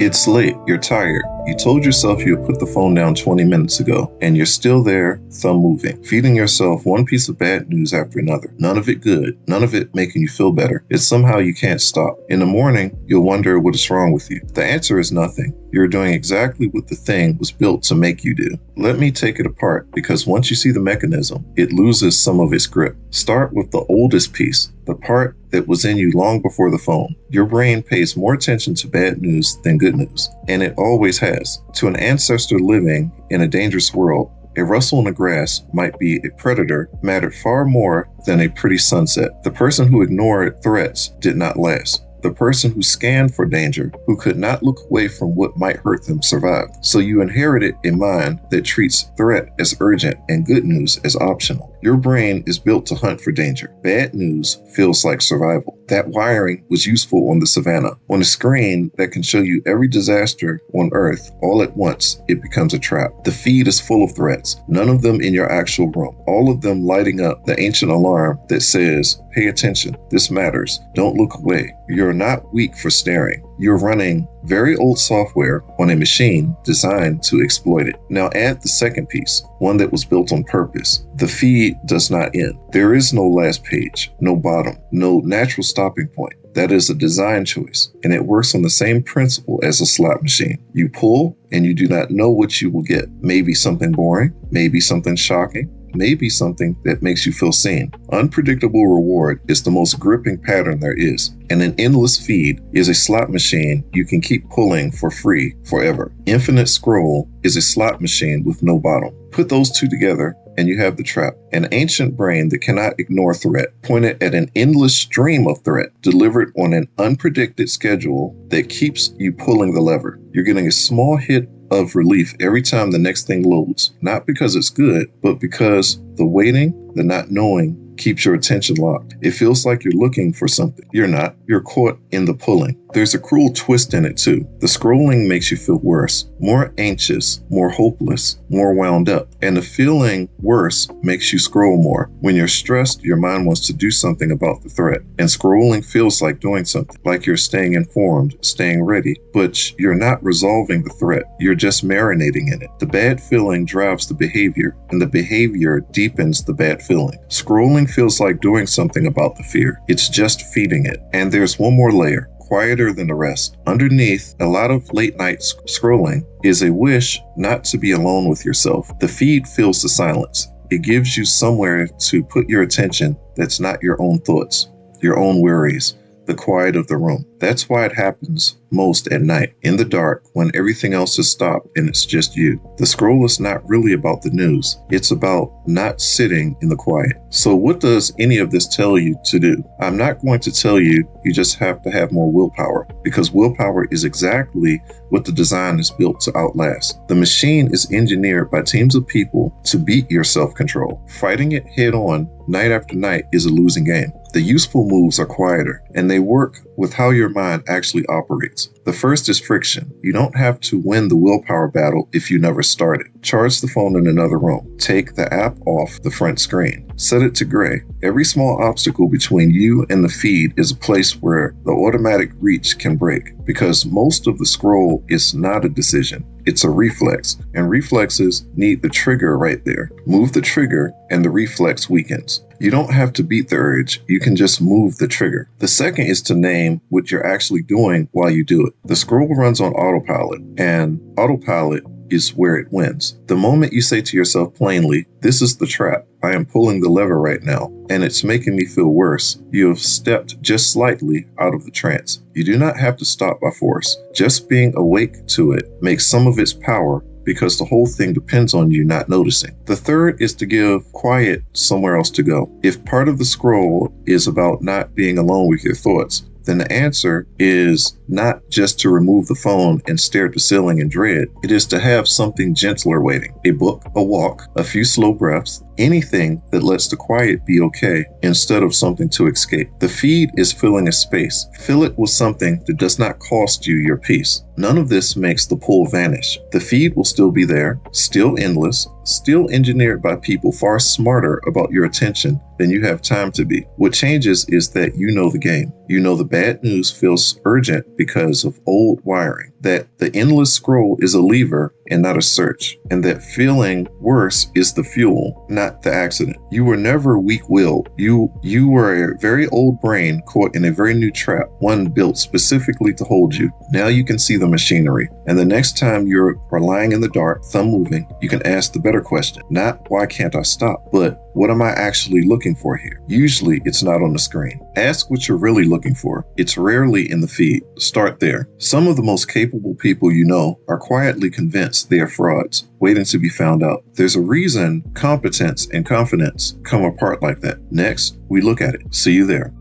It's late, you're tired. You told yourself you had put the phone down 20 minutes ago, and you're still there, thumb moving, feeding yourself one piece of bad news after another. None of it good, none of it making you feel better. It's somehow you can't stop. In the morning, you'll wonder what is wrong with you. The answer is nothing. You're doing exactly what the thing was built to make you do. Let me take it apart, because once you see the mechanism, it loses some of its grip. Start with the oldest piece, the part that was in you long before the phone. Your brain pays more attention to bad news than good news, and it always has. To an ancestor living in a dangerous world, a rustle in the grass might be a predator mattered far more than a pretty sunset. The person who ignored threats did not last. The person who scanned for danger, who could not look away from what might hurt them, survived. So you inherited a mind that treats threat as urgent and good news as optional. Your brain is built to hunt for danger. Bad news feels like survival. That wiring was useful on the savannah. On a screen that can show you every disaster on Earth all at once, it becomes a trap. The feed is full of threats, none of them in your actual room, all of them lighting up the ancient alarm that says, pay attention, this matters, don't look away. You're not weak for staring. You're running very old software on a machine designed to exploit it. Now add the second piece, one that was built on purpose. The feed does not end. There is no last page, no bottom, no natural stopping point. That is a design choice, and it works on the same principle as a slot machine. You pull, and you do not know what you will get. Maybe something boring, maybe something shocking, maybe something that makes you feel seen. Unpredictable reward is the most gripping pattern there is, and an endless feed is a slot machine you can keep pulling for free forever. Infinite scroll is a slot machine with no bottom. Put those two together, and you have the trap. An ancient brain that cannot ignore threat, pointed at an endless stream of threat, delivered on an unpredicted schedule that keeps you pulling the lever. You're getting a small hit of relief every time the next thing loads, not because it's good, but because the waiting, the not knowing, keeps your attention locked. It feels like you're looking for something. You're not. You're caught in the pulling. There's a cruel twist in it too. The scrolling makes you feel worse, more anxious, more hopeless, more wound up. And the feeling worse makes you scroll more. When you're stressed, your mind wants to do something about the threat. And scrolling feels like doing something, like you're staying informed, staying ready. But you're not resolving the threat. You're just marinating in it. The bad feeling drives the behavior, and the behavior deepens the bad feeling. Scrolling feels like doing something about the fear. It's just feeding it. And there's one more layer, quieter than the rest. Underneath a lot of late night scrolling is a wish not to be alone with yourself. The feed fills the silence. It gives you somewhere to put your attention that's not your own thoughts, your own worries, the quiet of the room. That's why it happens most at night, in the dark, when everything else has stopped and it's just you. The scroll is not really about the news. It's about not sitting in the quiet. So what does any of this tell you to do? I'm not going to tell you you just have to have more willpower, because willpower is exactly what the design is built to outlast. The machine is engineered by teams of people to beat your self-control. Fighting it head on, night after night, is a losing game. The useful moves are quieter, and they work with how your mind actually operates. The first is friction. You don't have to win the willpower battle if you never started. Charge the phone in another room. Take the app off the front screen. Set it to gray. Every small obstacle between you and the feed is a place where the automatic reach can break, because most of the scroll is not a decision. It's a reflex, and reflexes need the trigger right there. Move the trigger and the reflex weakens. You don't have to beat the urge, you can just move the trigger. The second is to name what you're actually doing while you do it. The scroll runs on autopilot, and autopilot is where it wins. The moment you say to yourself plainly, this is the trap, I am pulling the lever right now, and it's making me feel worse, you have stepped just slightly out of the trance. You do not have to stop by force. Just being awake to it makes some of its power, because the whole thing depends on you not noticing. The third is to give quiet somewhere else to go. If part of the scroll is about not being alone with your thoughts, then the answer is not just to remove the phone and stare at the ceiling in dread. It is to have something gentler waiting. A book, a walk, a few slow breaths, anything that lets the quiet be okay instead of something to escape. The feed is filling a space. Fill it with something that does not cost you your peace. None of this makes the pull vanish. The feed will still be there, still endless, still engineered by people far smarter about your attention than you have time to be. What changes is that you know the game. You know the bad news feels urgent because of old wiring. that the endless scroll is a lever and not a search, and that feeling worse is the fuel, not the accident. You were never weak-willed. You were a very old brain caught in a very new trap, one built specifically to hold you. Now you can see the machinery, and the next time you are lying in the dark, thumb moving, you can ask the better question. Not why can't I stop, but what am I actually looking for here? Usually it's not on the screen. Ask what you're really looking for. It's rarely in the feed. Start there. Some of the most capable people you know are quietly convinced they are frauds, waiting to be found out. There's a reason competence and confidence come apart like that. Next, we look at it. See you there.